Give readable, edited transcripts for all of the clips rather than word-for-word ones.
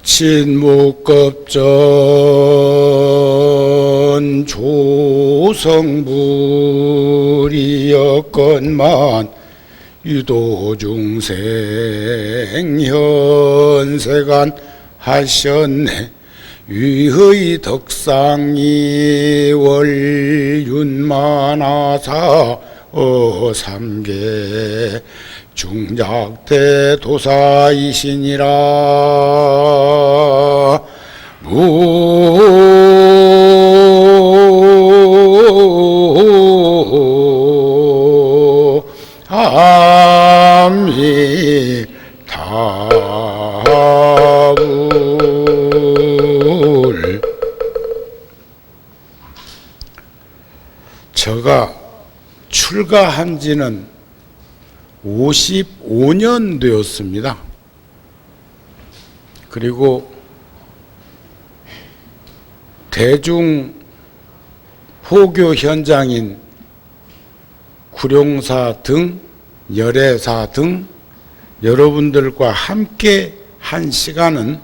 진묵겁전 조성불이었건만 유도중생 현세간 하셨네. 위의 덕상이 월윤만하사 어삼계 중작대 도사이시니라. 아미타불. 제가 출가한 지는 55년 되었습니다. 그리고 대중 포교 현장인 구룡사 등 열애사 등 여러분들과 함께 한 시간은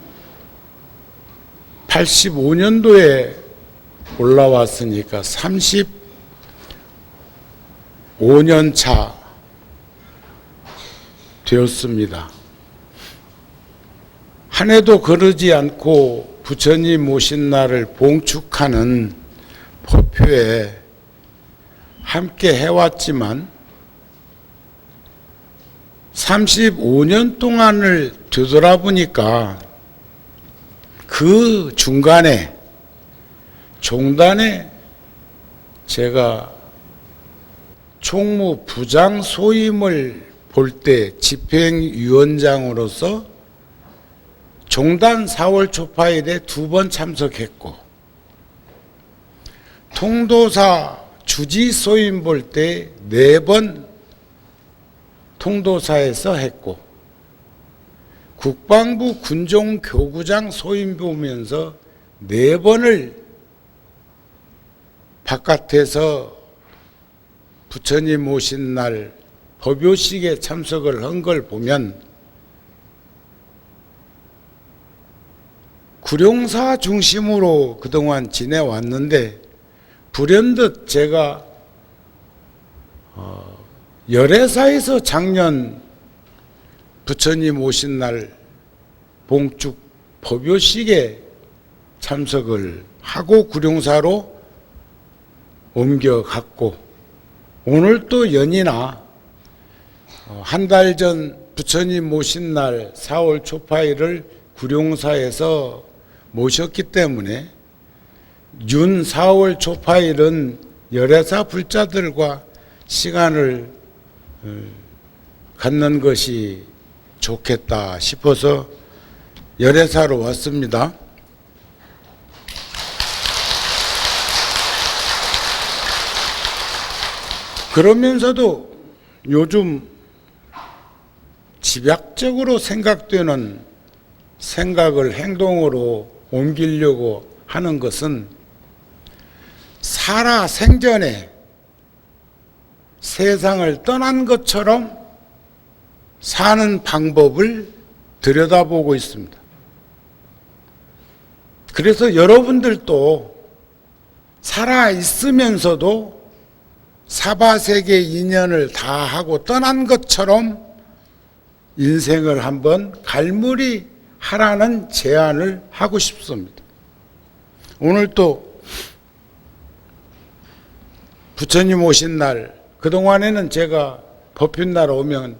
85년도에 올라왔으니까 35년 차 되었습니다. 한 해도 거르지 않고 부처님 오신 날을 봉축하는 법회에 함께 해왔지만 35년 동안을 되돌아보니까 그 중간에 종단에 제가 총무 부장 소임을 볼 때 집행위원장으로서 종단 4월 초파일에 2번 참석했고, 통도사 주지 소임 볼 때 4번 통도사에서 했고, 국방부 군종교구장 소임 보면서 4번을 바깥에서 부처님 오신 날 법요식에 참석을 한 걸 보면 구룡사 중심으로 그동안 지내왔는데, 불현듯 제가 열애사에서 작년 부처님 오신 날 봉축 법요식에 참석을 하고 구룡사로 옮겨갔고, 오늘 또 연이나 한 달 전 부처님 오신 날 4월 초파일을 구룡사에서 모셨기 때문에 윤 4월 초파일은 열애사 불자들과 시간을 갖는 것이 좋겠다 싶어서 열애사로 왔습니다. 그러면서도 요즘 집약적으로 생각되는 생각을 행동으로 옮기려고 하는 것은 살아 생전에 세상을 떠난 것처럼 사는 방법을 들여다보고 있습니다. 그래서 여러분들도 살아 있으면서도 사바세계 인연을 다 하고 떠난 것처럼 인생을 한번 갈무리 하라는 제안을 하고 싶습니다. 오늘 또 부처님 오신 날, 그동안에는 제가 법륜날 오면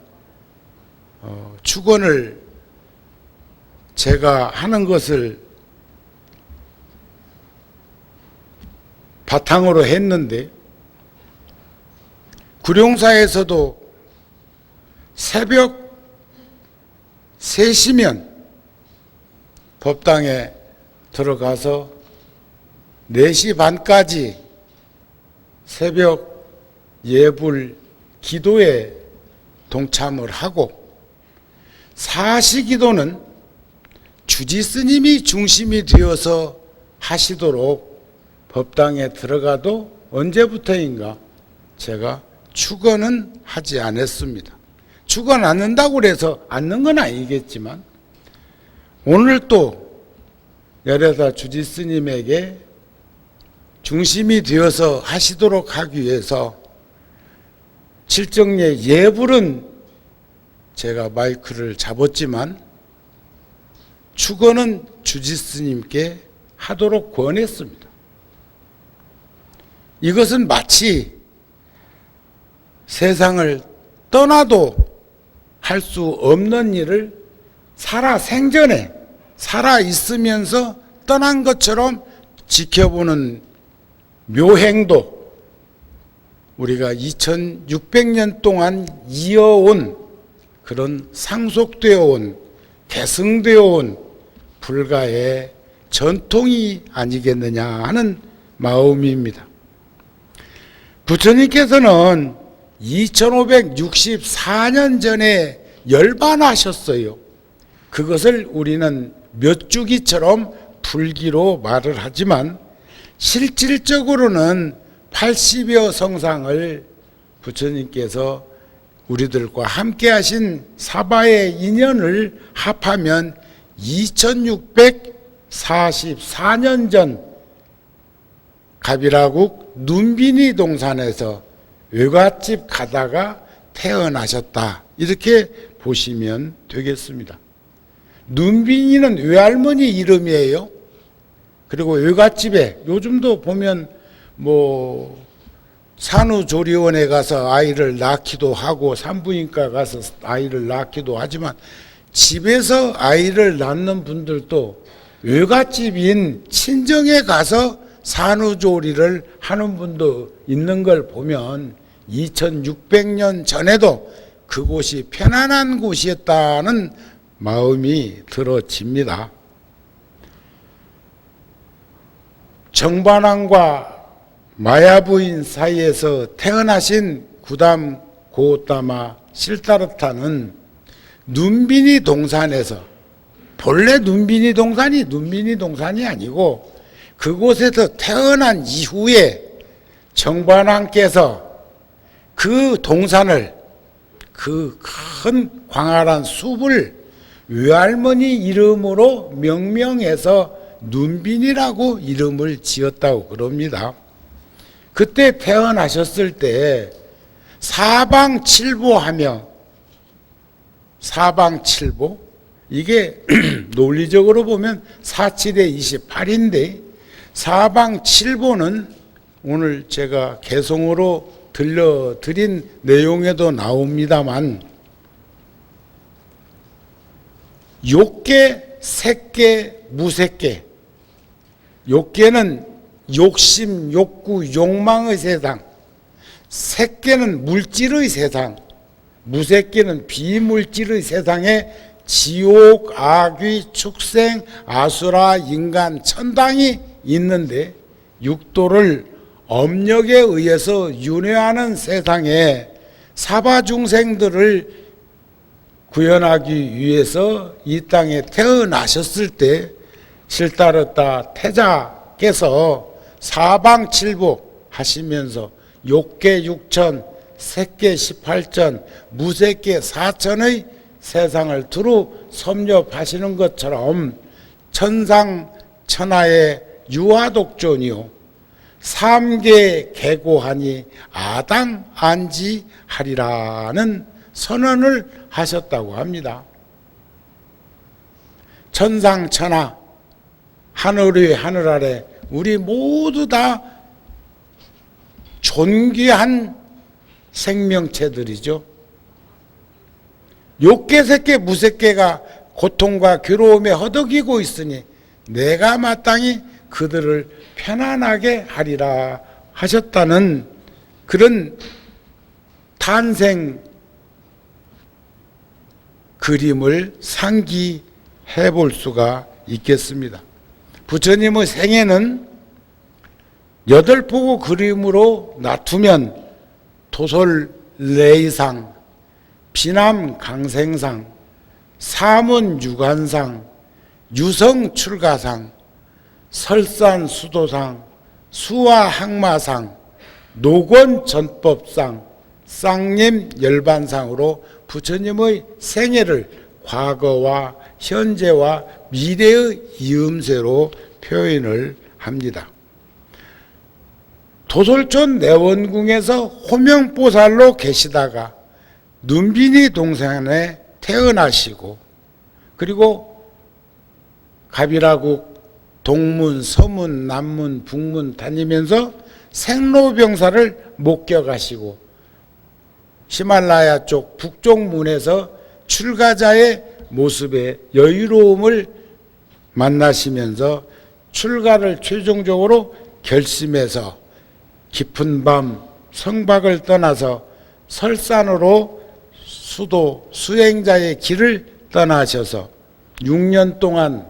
축원을 제가 하는 것을 바탕으로 했는데, 구룡사에서도 새벽 3시면 법당에 들어가서 4시 반까지 새벽 예불 기도에 동참을 하고, 사시기도는 주지스님이 중심이 되어서 하시도록 법당에 들어가도 언제부터인가 제가 축원은 하지 않았습니다. 축원 않는다고 해서 않는 건 아니겠지만, 오늘 또 열애사 주지스님에게 중심이 되어서 하시도록 하기 위해서 칠정례 예불은 제가 마이크를 잡았지만 축원은 주지스님께 하도록 권했습니다. 이것은 마치 세상을 떠나도 할 수 없는 일을 살아생전에 살아있으면서 떠난 것처럼 지켜보는 묘행도 우리가 2600년 동안 이어온 그런 상속되어 온 계승되어 온 불가의 전통이 아니겠느냐 하는 마음입니다. 부처님께서는 2564년 전에 열반하셨어요. 그것을 우리는 몇 주기처럼 불기로 말을 하지만 실질적으로는 80여 성상을 부처님께서 우리들과 함께 하신 사바의 인연을 합하면 2644년 전 가비라국 눈빈이 동산에서 외갓집 가다가 태어나셨다, 이렇게 보시면 되겠습니다. 눈빈이는 외할머니 이름이에요. 그리고 외갓집에 요즘도 보면 산후조리원에 가서 아이를 낳기도 하고 산부인과 가서 아이를 낳기도 하지만 집에서 아이를 낳는 분들도 외갓집인 친정에 가서 산후조리를 하는 분도 있는 걸 보면 2600년 전에도 그곳이 편안한 곳이었다는 마음이 들어집니다. 정반왕과 마야부인 사이에서 태어나신 구담 고오타마 실타르타는 눈빈이 동산에서, 본래 눈빈이 동산이 아니고 그곳에서 태어난 이후에 정반왕께서 그 동산을, 그 큰 광활한 숲을 외할머니 이름으로 명명해서 눈빈이라고 이름을 지었다고 그럽니다. 그때 태어나셨을 때 사방칠보하며, 사방칠보, 이게 논리적으로 보면 47에 28인데 사방칠보는 오늘 제가 개송으로 들려드린 내용에도 나옵니다만 욕계, 색계, 무색계. 욕계는 욕심, 욕구, 욕망의 세상, 색계는 물질의 세상, 무색계는 비물질의 세상에 지옥, 악귀, 축생, 아수라, 인간, 천당이 있는데 육도를 업력에 의해서 윤회하는 세상에 사바 중생들을 구현하기 위해서 이 땅에 태어나셨을 때 실타르타 태자께서 사방칠보 하시면서 욕계 6천, 색계 18천, 무색계 4천의 세상을 두루 섭렵하시는 것처럼 천상 천하의 유화독존이요 삼계 개고하니 아당 안지하리라는 선언을 하셨다고 합니다. 천상 천하, 하늘 위 하늘 아래 우리 모두 다 존귀한 생명체들이죠. 욕계, 색계, 무색계가 고통과 괴로움에 허덕이고 있으니 내가 마땅히 그들을 편안하게 하리라 하셨다는 그런 탄생 그림을 상기해 볼 수가 있겠습니다. 부처님의 생애는 8포구 그림으로 나투면 도솔레이상, 비남강생상, 사문유관상, 유성출가상, 설산수도상, 수화항마상, 노권전법상, 쌍림열반상으로 부처님의 생애를 과거와 현재와 미래의 이음새로 표현을 합니다. 도솔촌 내원궁에서 호명보살로 계시다가 눈빈이 동산에 태어나시고, 그리고 가비라국 동문, 서문, 남문, 북문 다니면서 생로병사를 목격하시고 히말라야 쪽 북쪽 문에서 출가자의 모습의 여유로움을 만나시면서 출가를 최종적으로 결심해서 깊은 밤 성박을 떠나서 설산으로 수도 수행자의 길을 떠나셔서 6년 동안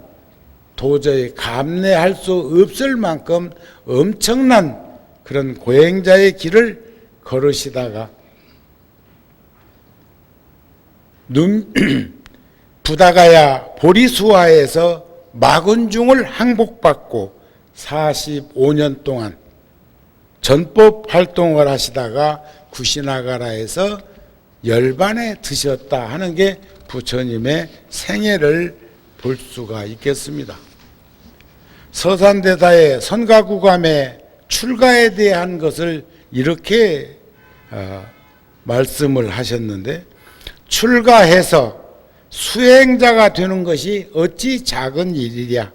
도저히 감내할 수 없을 만큼 엄청난 그런 고행자의 길을 걸으시다가 부다가야 보리수화에서 마군중을 항복받고 45년 동안 전법 활동을 하시다가 구시나가라에서 열반에 드셨다 하는 게 부처님의 생애를 볼 수가 있겠습니다. 서산대사의 선가구감의 출가에 대한 것을 이렇게 말씀을 하셨는데, 출가해서 수행자가 되는 것이 어찌 작은 일이랴.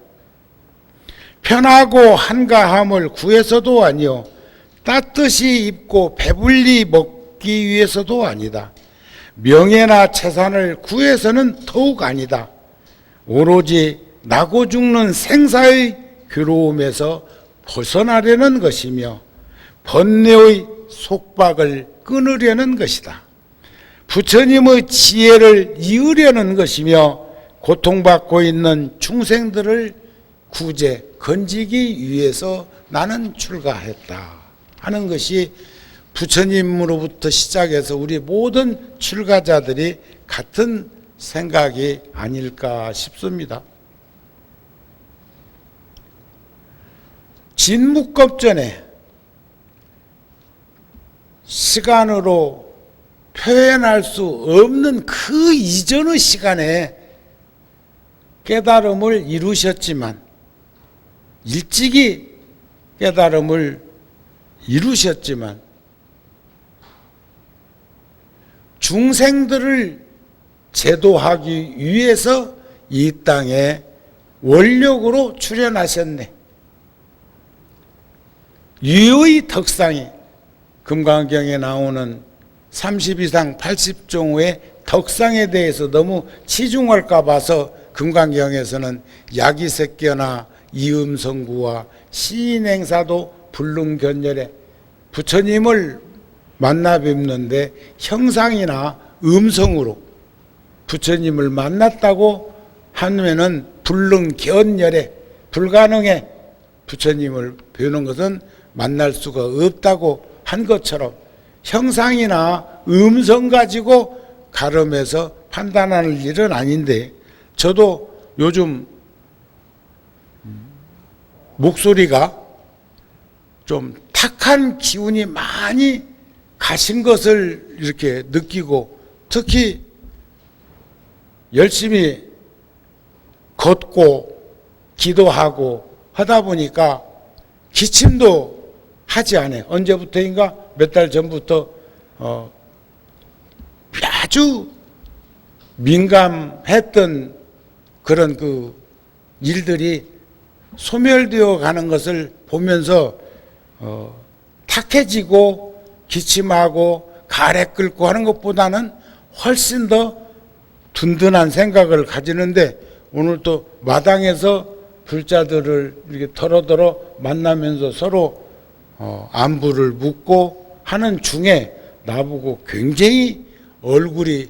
편하고 한가함을 구해서도 아니요 따뜻이 입고 배불리 먹기 위해서도 아니다. 명예나 재산을 구해서는 더욱 아니다. 오로지 나고 죽는 생사의 괴로움에서 벗어나려는 것이며 번뇌의 속박을 끊으려는 것이다. 부처님의 지혜를 이으려는 것이며 고통받고 있는 중생들을 구제, 건지기 위해서 나는 출가했다 하는 것이 부처님으로부터 시작해서 우리 모든 출가자들이 같은 생각이 아닐까 싶습니다. 진묵겁전에 시간으로 표현할 수 없는 그 이전의 시간에 깨달음을 이루셨지만, 일찍이 깨달음을 이루셨지만 중생들을 제도하기 위해서 이 땅에 원력으로 출현하셨네. 유의 덕상이 금강경에 나오는 30 이상 80종의 덕상에 대해서 너무 치중할까 봐서 금강경에서는 야기색견나 이음성구와 시인행사도 불능견열에 부처님을 만나 뵙는데 형상이나 음성으로 부처님을 만났다고 하면은 불능견열에 불가능해 부처님을 배우는 것은 만날 수가 없다고 한 것처럼 형상이나 음성 가지고 가름해서 판단하는 일은 아닌데, 저도 요즘 목소리가 좀 탁한 기운이 많이 가신 것을 이렇게 느끼고, 특히 열심히 걷고 기도하고 하다 보니까 기침도 하지 않아요. 언제부터인가 몇 달 전부터 아주 민감했던 그런 그 일들이 소멸되어 가는 것을 보면서 탁해지고 기침하고 가래 끓고 하는 것보다는 훨씬 더 든든한 생각을 가지는데, 오늘 또 마당에서 불자들을 이렇게 더러더러 만나면서 서로 안부를 묻고 하는 중에 나보고 굉장히 얼굴이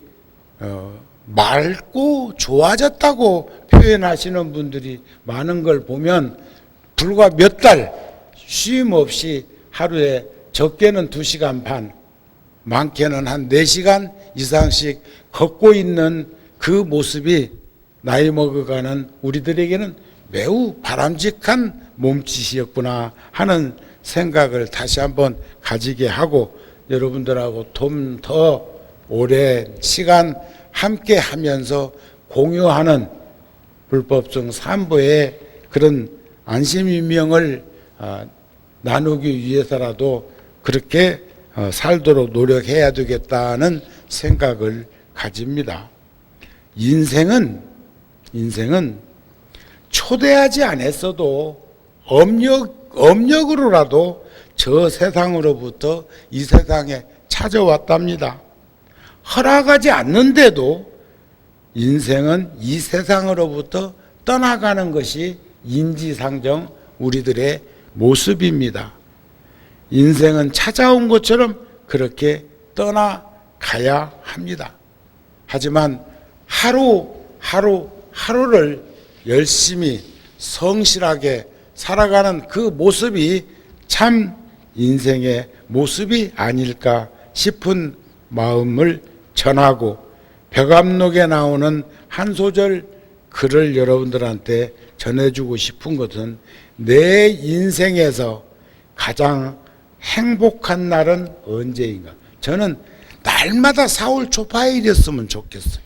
맑고 좋아졌다고 표현하시는 분들이 많은 걸 보면, 불과 몇 달 쉼 없이 하루에 적게는 2시간 반, 많게는 한 4시간 이상씩 걷고 있는 그 모습이 나이 먹어가는 우리들에게는 매우 바람직한 몸짓이었구나 하는 생각을 다시 한번 가지게 하고, 여러분들하고 좀 더 오랜 시간 함께 하면서 공유하는 불법성 삼보의 그런 안심인명을 나누기 위해서라도 그렇게 살도록 노력해야 되겠다는 생각을 가집니다. 인생은 초대하지 않았어도 업력으로라도 저 세상으로부터 이 세상에 찾아왔답니다. 허락하지 않는데도 인생은 이 세상으로부터 떠나가는 것이 인지상정 우리들의 모습입니다. 인생은 찾아온 것처럼 그렇게 떠나가야 합니다. 하지만 하루를 열심히 성실하게 살아가는 그 모습이 참 인생의 모습이 아닐까 싶은 마음을 전하고 벽암록에 나오는 한 소절 글을 여러분들한테 전해주고 싶은 것은 내 인생에서 가장 행복한 날은 언제인가? 저는 날마다 4월 초파일이었으면 좋겠어요.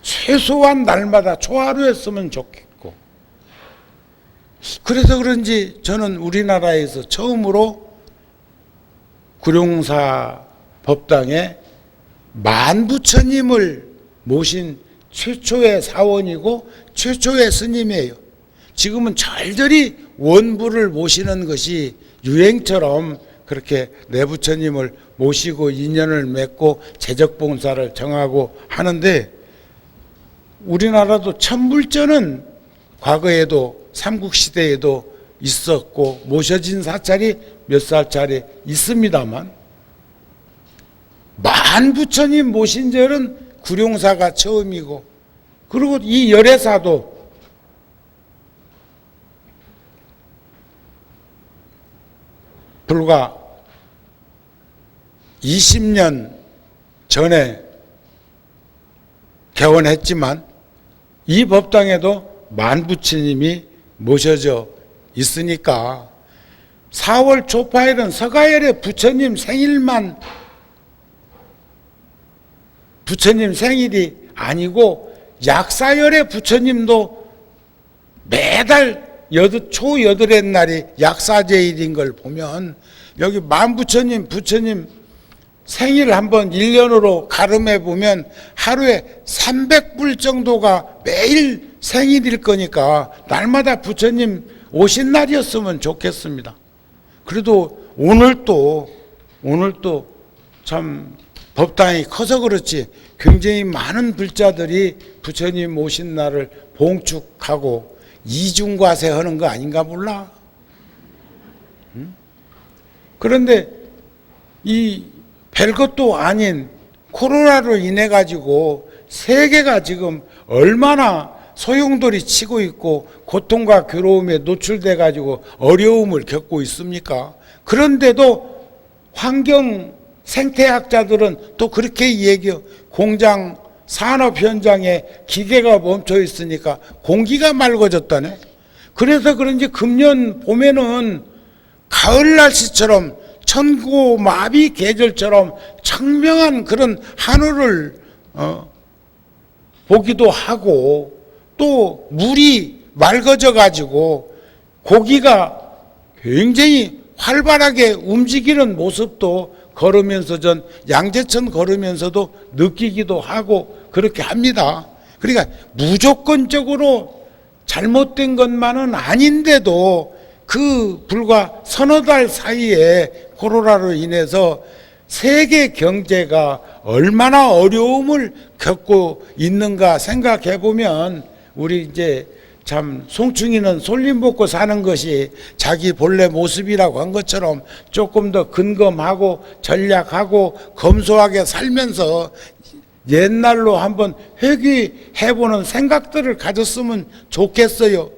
최소한 날마다 초하루였으면 좋겠고, 그래서 그런지 저는 우리나라에서 처음으로 구룡사 법당에 만부처님을 모신 최초의 사원이고 최초의 스님이에요. 지금은 절절히 원부를 모시는 것이 유행처럼 그렇게 내부처님을 모시고 인연을 맺고 재적봉사를 정하고 하는데, 우리나라도 천불전은 과거에도 삼국시대에도 있었고 모셔진 사찰이 몇 살짜리 있습니다만, 만부처님 모신 절은 구룡사가 처음이고, 그리고 이 열애사도 불과 20년 전에 개원했지만 이 법당에도 만부처님이 모셔져 있으니까 4월 초파일은 서가열의 부처님 생일만 부처님 생일이 아니고 약사열의 부처님도 매달 초 8의 날이 약사제일인 걸 보면 여기 만부처님 부처님 생일 한번 1년으로 가름해 보면 하루에 300불 정도가 매일 생일일 거니까 날마다 부처님 오신 날이었으면 좋겠습니다. 그래도 오늘 또 참 법당이 커서 그렇지 굉장히 많은 불자들이 부처님 오신 날을 봉축하고 이중과세 하는 거 아닌가 몰라. 그런데 이 별것도 아닌 코로나로 인해 가지고 세계가 지금 얼마나 소용돌이 치고 있고 고통과 괴로움에 노출돼 가지고 어려움을 겪고 있습니까? 그런데도 환경 생태학자들은 또 그렇게 얘기해요. 공장 산업 현장에 기계가 멈춰 있으니까 공기가 맑아졌다네. 그래서 그런지 금년 봄에는 가을 날씨처럼 천고마비 계절처럼 청명한 그런 하늘을 보기도 하고, 또 물이 맑아져 가지고 고기가 굉장히 활발하게 움직이는 모습도 걸으면서 전 양재천 걸으면서도 느끼기도 하고 그렇게 합니다. 그러니까 무조건적으로 잘못된 것만은 아닌데도 그 불과 서너 달 사이에 코로나로 인해서 세계 경제가 얼마나 어려움을 겪고 있는가 생각해 보면 우리 이제 참 송충이는 솔림 먹고 사는 것이 자기 본래 모습이라고 한 것처럼 조금 더 근검하고 전략하고 검소하게 살면서 옛날로 한번 회귀해보는 생각들을 가졌으면 좋겠어요.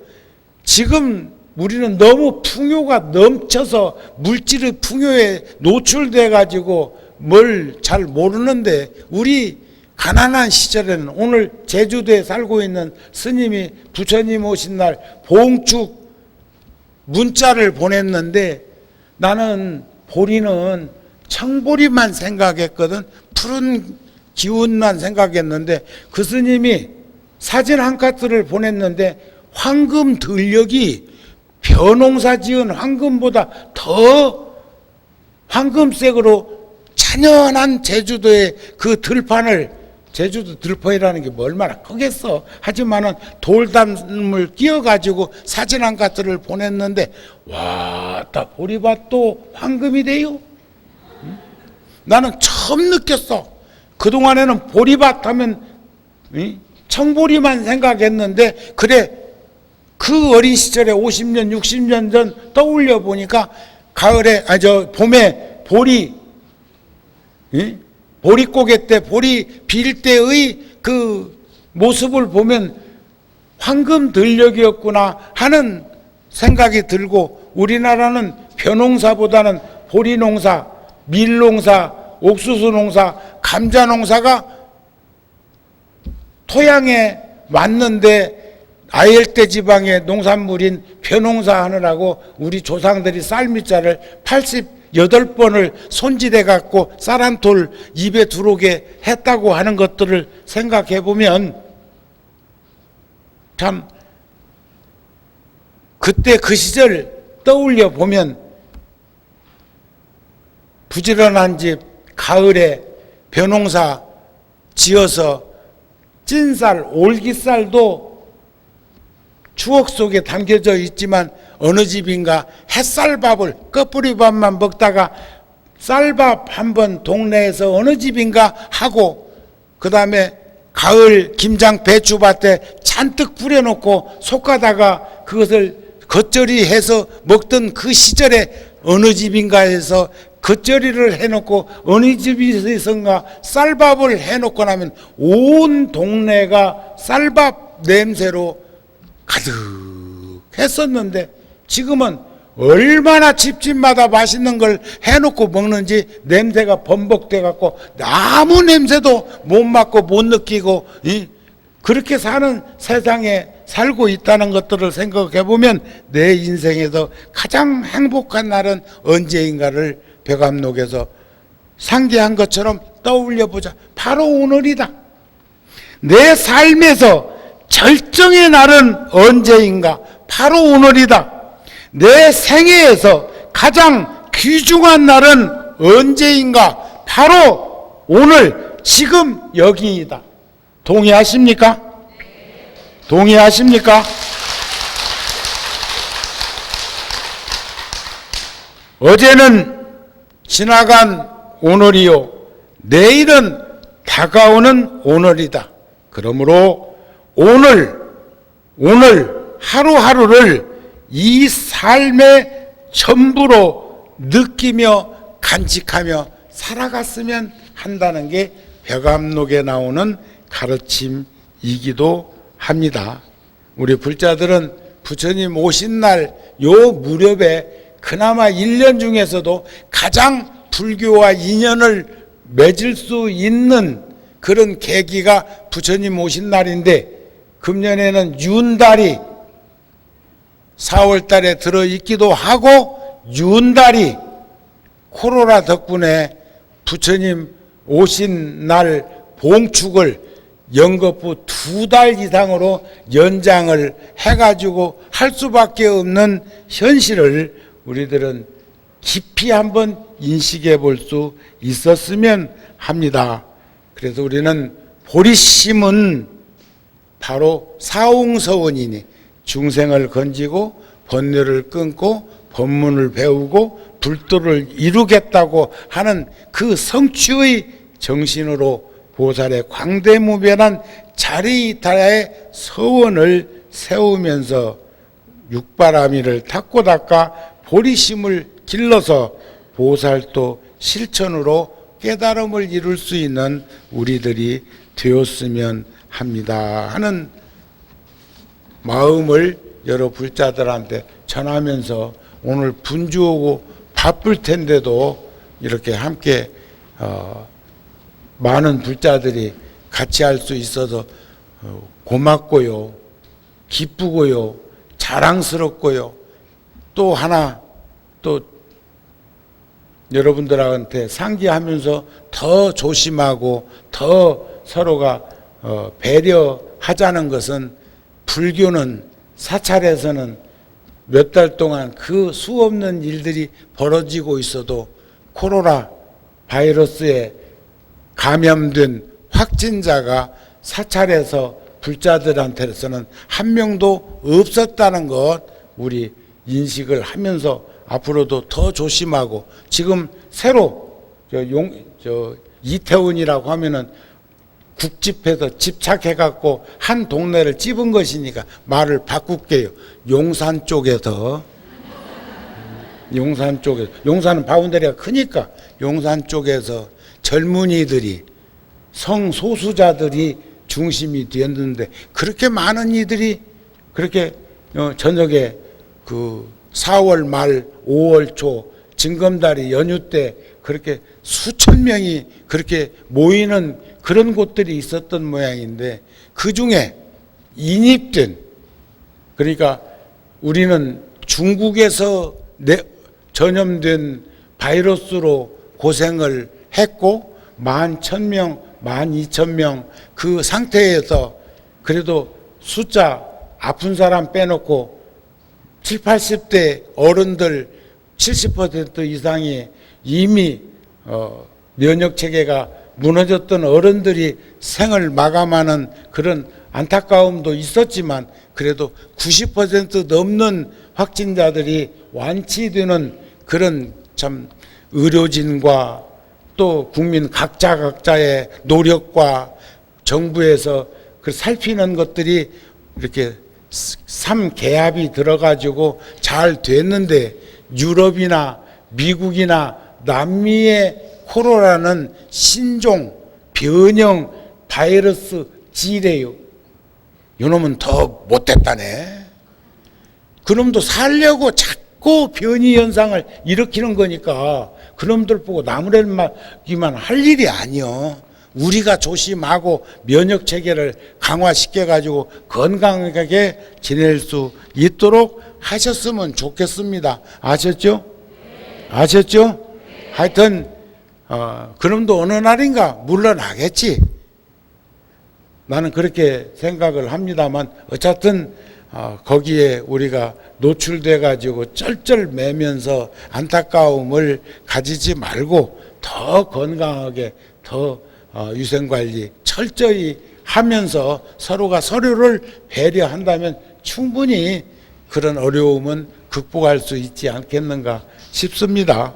지금 우리는 너무 풍요가 넘쳐서 물질의 풍요에 노출돼 가지고 뭘 잘 모르는데, 우리 가난한 시절에는 오늘 제주도에 살고 있는 스님이 부처님 오신 날 봉축 문자를 보냈는데, 나는 보리는 청보리만 생각했거든. 푸른 기운만 생각했는데 그 스님이 사진 한 카트를 보냈는데 황금 들녘이 벼농사 지은 황금보다 더 황금색으로 찬연한 제주도의 그 들판을, 제주도 들판이라는 게 뭐 얼마나 크겠어. 하지만은 돌담을 끼워가지고 사진 한 카트를 보냈는데 와, 다 보리밭도 황금이 돼요. 나는 처음 느꼈어. 그동안에는 보리밭 하면 청보리만 생각했는데, 그래, 그 어린 시절에 50년 60년 전 떠올려 보니까 가을에 봄에 보리고개 때 보리 빌 때의 그 모습을 보면 황금 들녘이었구나 하는 생각이 들고, 우리나라는 벼농사보다는 보리농사, 밀농사, 옥수수농사, 감자농사가 토양에 맞는데 아열대 지방의 농산물인 벼농사 하느라고 우리 조상들이 쌀밑자를 88번을 손질해 갖고 쌀 한 톨 입에 들어오게 했다고 하는 것들을 생각해 보면 참 그때 그 시절 떠올려 보면 부지런한 집 가을에 벼농사 지어서 찐쌀, 올기쌀도 추억 속에 담겨져 있지만 어느 집인가 햇쌀밥을 꺼뿌리밥만 먹다가 쌀밥 한번 동네에서 어느 집인가 하고, 그 다음에 가을 김장 배추밭에 잔뜩 뿌려놓고 솎아다가 그것을 겉절이 해서 먹던 그 시절에 어느 집인가에서 겉절이를 해놓고 어느 집에선가 쌀밥을 해놓고 나면 온 동네가 쌀밥 냄새로 가득했었는데, 지금은 얼마나 집집마다 맛있는 걸 해놓고 먹는지 냄새가 번복돼 갖고 아무 냄새도 못 맡고 못 느끼고 그렇게 사는 세상에 살고 있다는 것들을 생각해 보면 내 인생에서 가장 행복한 날은 언제인가를 벼감록에서 상기한 것처럼 떠올려 보자. 바로 오늘이다. 내 삶에서 절정의 날은 언제인가? 바로 오늘이다. 내 생애에서 가장 귀중한 날은 언제인가? 바로 오늘, 지금 여기이다. 동의하십니까? 동의하십니까? 어제는 지나간 오늘이요, 내일은 다가오는 오늘이다. 그러므로 오늘 하루하루를 이 삶의 전부로 느끼며 간직하며 살아갔으면 한다는 게 벼감록에 나오는 가르침이기도 합니다. 우리 불자들은 부처님 오신 날 요 무렵에 그나마 1년 중에서도 가장 불교와 인연을 맺을 수 있는 그런 계기가 부처님 오신 날인데, 금년에는 윤달이 4월 달에 들어있기도 하고, 윤달이 코로나 덕분에 부처님 오신 날 봉축을 연거푸 2달 이상으로 연장을 해가지고 할 수밖에 없는 현실을 우리들은 깊이 한번 인식해 볼 수 있었으면 합니다. 그래서 우리는 보리심은 바로 사홍서원이니 중생을 건지고 번뇌를 끊고 법문을 배우고 불도를 이루겠다고 하는 그 성취의 정신으로 보살의 광대무변한 자리이타의 서원을 세우면서 육바라밀을 닦고 닦아 보리심을 길러서 보살도 실천으로 깨달음을 이룰 수 있는 우리들이 되었으면 합니다 하는 마음을 여러 불자들한테 전하면서, 오늘 분주하고 바쁠 텐데도 이렇게 함께 많은 불자들이 같이 할 수 있어서 고맙고요, 기쁘고요, 자랑스럽고요, 또 하나 또 여러분들한테 상기하면서 더 조심하고 더 서로가 배려하자는 것은, 불교는 사찰에서는 몇 달 동안 그 수없는 일들이 벌어지고 있어도 코로나 바이러스에 감염된 확진자가 사찰에서 불자들한테서는 한 명도 없었다는 것 우리 인식을 하면서 앞으로도 더 조심하고, 지금 새로 이태원이라고 하면은 국집해서 집착해갖고 한 동네를 찝은 것이니까 말을 바꿀게요. 용산 쪽에서, 용산은 바운더리가 크니까 용산 쪽에서 젊은이들이, 성소수자들이 중심이 되었는데, 그렇게 많은 이들이 그렇게 저녁에 그 4월 말 5월 초 징검다리 연휴 때 그렇게 수천 명이 그렇게 모이는 그런 곳들이 있었던 모양인데, 그 중에 인입된, 그러니까 우리는 중국에서 전염된 바이러스로 고생을 했고 11,000명, 12,000명 그 상태에서 그래도 숫자 아픈 사람 빼놓고 70, 80대 어른들 70% 이상이 이미 면역 체계가 무너졌던 어른들이 생을 마감하는 그런 안타까움도 있었지만, 그래도 90% 넘는 확진자들이 완치되는 그런 참 의료진과 또 국민 각자의 노력과 정부에서 그 살피는 것들이 이렇게 삼개합이 들어가지고 잘 됐는데, 유럽이나 미국이나 남미의 코로나는 신종 변형 바이러스 지래요. 요놈은 더 못됐다네. 그놈도 살려고 자꾸 변이 현상을 일으키는 거니까 그놈들 보고 나무래기만 할 일이 아니요. 우리가 조심하고 면역 체계를 강화시켜 가지고 건강하게 지낼 수 있도록 하셨으면 좋겠습니다. 아셨죠? 아셨죠? 하여튼 그놈도 어느 날인가 물러나겠지. 나는 그렇게 생각을 합니다만, 어쨌든 거기에 우리가 노출돼 가지고 쩔쩔매면서 안타까움을 가지지 말고 더 건강하게, 더 위생관리 철저히 하면서 서로가 서로를 배려한다면 충분히 그런 어려움은 극복할 수 있지 않겠는가 싶습니다.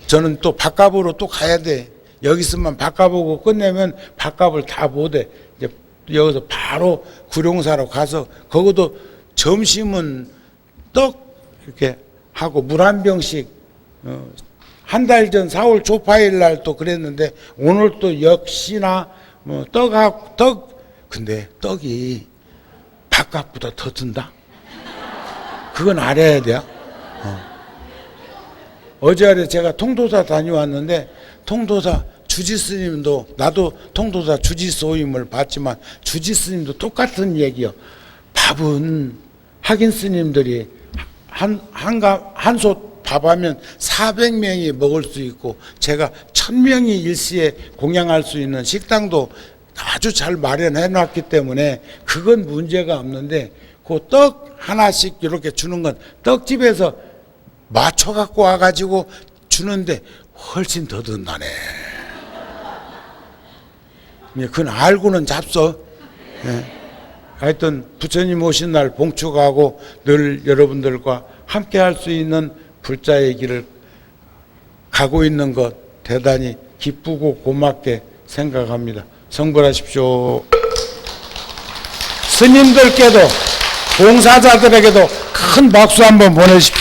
저는 또 밥값으로 또 가야 돼. 여기서만 밥값 보고 끝내면 밥값을 다 못해. 이제 여기서 바로 구룡사로 가서, 거기도 점심은 떡 이렇게 하고 물 한 병씩, 한 달 전 4월 초파일 날 또 그랬는데, 오늘 또 역시나 뭐 떡, 근데 떡이 밥값보다 더 든다. 그건 알아야 돼요. 어제 제가 통도사 다녀왔는데, 통도사 주지스님도, 나도 통도사 주지소임을 받지만 주지스님도 똑같은 얘기요. 밥은 학인 스님들이 한솥 밥하면 400명이 먹을 수 있고, 제가 1000명이 일시에 공양할 수 있는 식당도 아주 잘 마련해 놨기 때문에 그건 문제가 없는데, 그 떡 하나씩 이렇게 주는 건 떡집에서 맞춰 갖고 와가지고 주는데 훨씬 더 든다네. 그건 알고는 잡숴. 예. 하여튼 부처님 오신 날 봉축하고 늘 여러분들과 함께 할 수 있는 불자의 길을 가고 있는 것 대단히 기쁘고 고맙게 생각합니다. 성불하십시오. 스님들께도 봉사자들에게도 큰 박수 한번 보내십시오.